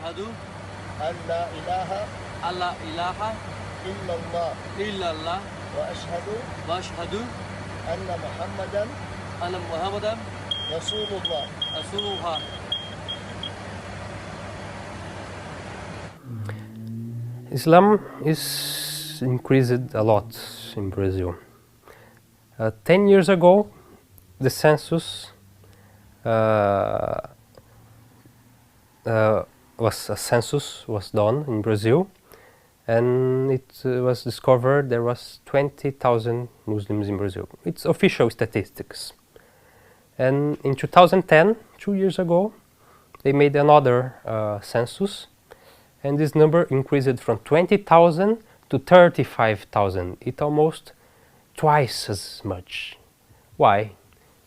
أشهد أن لا إله أن لا إله إلا الله إلا الله وأشهد أن محمدا أن محمدا رسول الله. رسول الله. Islam is increased a lot in Brazil. 10 years ago, the census was done in Brazil, and it was discovered there was 20,000 Muslims in Brazil. It's official statistics. And in 2010, 2 years ago, they made another census, and this number increased from 20,000 to 35,000. It almost twice as much. Why?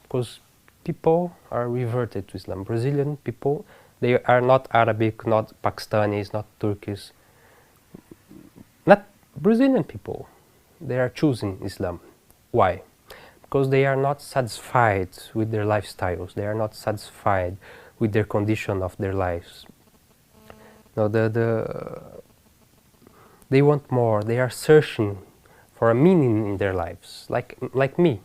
Because people are reverted to Islam. Brazilian people, they are not Arabic, not Pakistanis, not Turkish, not Brazilian people. They are choosing Islam. Why? Because they are not satisfied with their lifestyles. They are not satisfied with their condition of their lives. No, they want more. They are searching for a meaning in their lives, like me.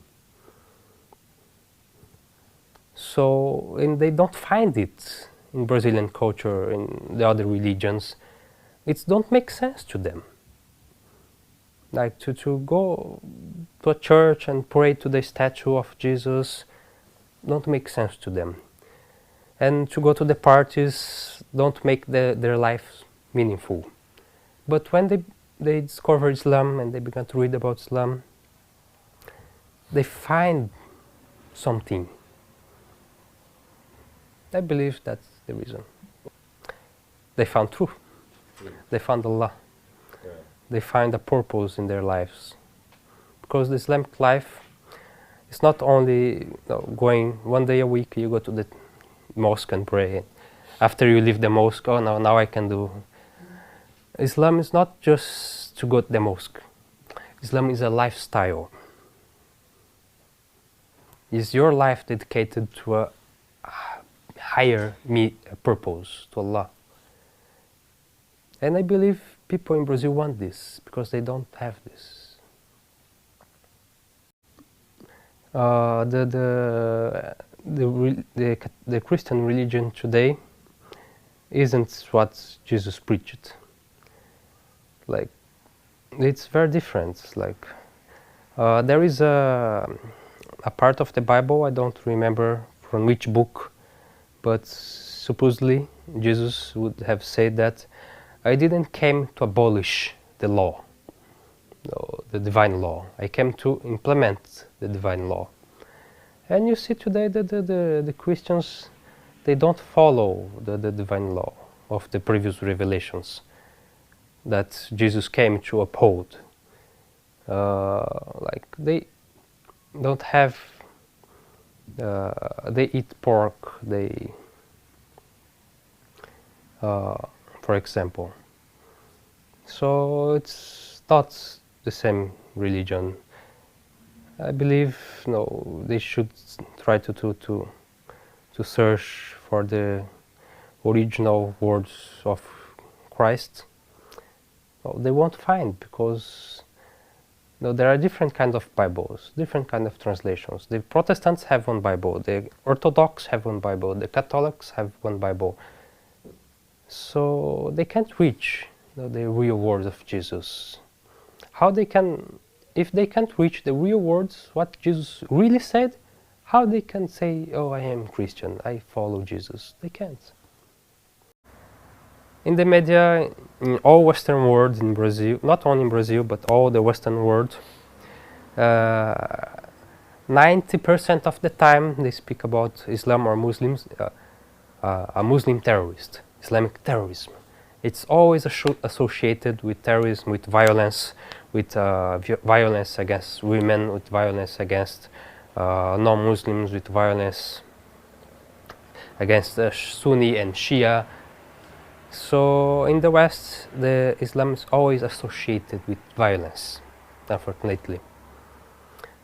So, and they don't find it in Brazilian culture, in the other religions. It don't make sense to them. Like to go to a church and pray to the statue of Jesus don't make sense to them. And to go to the parties don't make their life meaningful. But when they discover Islam and they begin to read about Islam, they find something. I believe that's the reason. They found truth. They found Allah. They find a purpose in their lives. Because the Islamic life is not only going one day a week, you go to the mosque and pray. After you leave the mosque, oh no, now I can do. Islam is not just to go to the mosque. Islam is a lifestyle. Is your life dedicated to a higher purpose, to Allah? And I believe people in Brazil want this because they don't have this. The Christian religion today isn't what Jesus preached. Like, it's very different. Like, there is a part of the Bible, I don't remember from which book, but supposedly Jesus would have said that I didn't came to abolish the law, the divine law. I came to implement the divine law. And you see today that the Christians, they don't follow the divine law of the previous revelations that Jesus came to uphold. Like they don't have, they eat pork, they, for example. So it's not the same religion. I believe they should try to search for the original words of Christ. They won't find, because there are different kinds of Bibles, different kinds of translations. The Protestants have one Bible, the Orthodox have one Bible, the Catholics have one Bible. So they can't reach the real words of Jesus. How they can, if they can't reach the real words, what Jesus really said, how they can say, oh, I am Christian, I follow Jesus? They can't. In the media, in all Western world in Brazil, not only in Brazil, but all the Western world, 90% of the time they speak about Islam or Muslims, a Muslim terrorist, Islamic terrorism. It's always associated with terrorism, with violence against women, with violence against non-Muslims, with violence against Sunni and Shia. So in the West, the Islam is always associated with violence, unfortunately.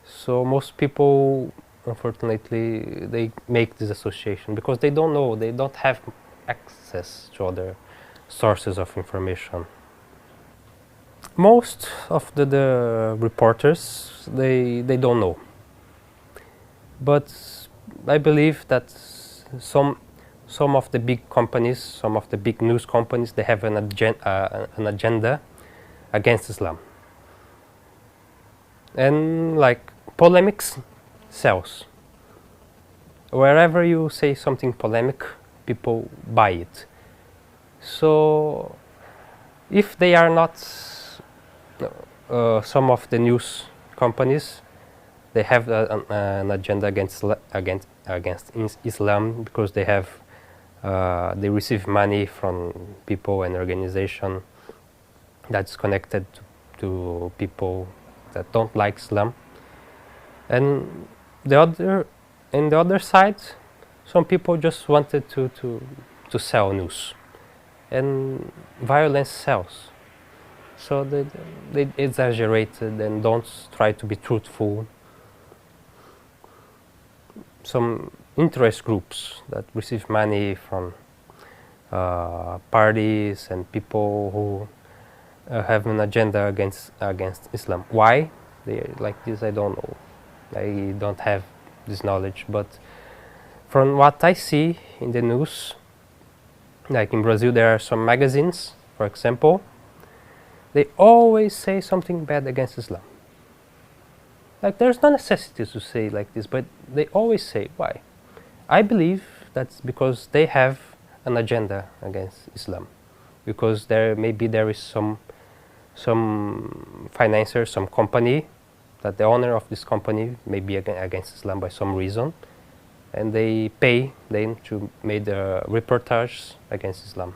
So most people, unfortunately, they make this association because they don't know, they don't have access to other sources of information. Most of the reporters, they don't know. But I believe that some of the big companies, some of the big news companies, they have an agenda against Islam. And like polemics sells. Wherever you say something polemic, people buy it. So if they are not some of the news companies, they have an agenda against Islam because they have they receive money from people and organization that's connected to people that don't like Islam. And the other side, some people just wanted to sell news, and violence sells. So they exaggerated and don't try to be truthful. Some interest groups that receive money from parties and people who have an agenda against Islam. Why they are like this, I don't know. I don't have this knowledge, but from what I see in the news, like in Brazil, there are some magazines, for example, they always say something bad against Islam. Like, there's no necessity to say like this, but they always say. Why? I believe that's because they have an agenda against Islam, because maybe there is some financier, some company, that the owner of this company may be against Islam by some reason, and they pay them to make a reportage against Islam.